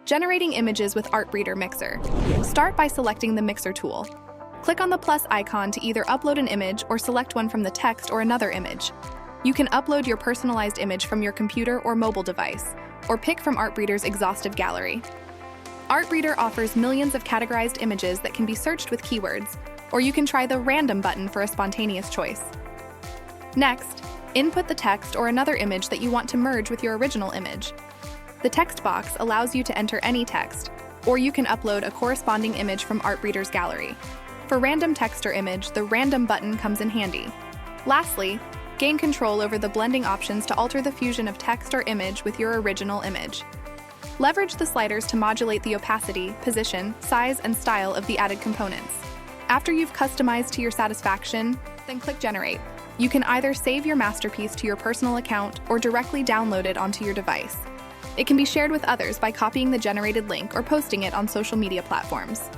Generating images with Artbreeder Mixer. Start by selecting the Mixer tool. Click on the plus icon to either upload an image or select one from the text or another image. You can upload your personalized image from your computer or mobile device, or pick from Artbreeder's exhaustive gallery. Artbreeder offers millions of categorized images that can be searched with keywords, or you can try the Random button for a spontaneous choice. Next, input the text or another image that you want to merge with your original image. The text box allows you to enter any text, or you can upload a corresponding image from Artbreeder's gallery. For random text or image, the Random button comes in handy. Lastly, gain control over the blending options to alter the fusion of text or image with your original image. Leverage the sliders to modulate the opacity, position, size, and style of the added components. After you've customized to your satisfaction, then click Generate. You can either save your masterpiece to your personal account or directly download it onto your device. It can be shared with others by copying the generated link or posting it on social media platforms.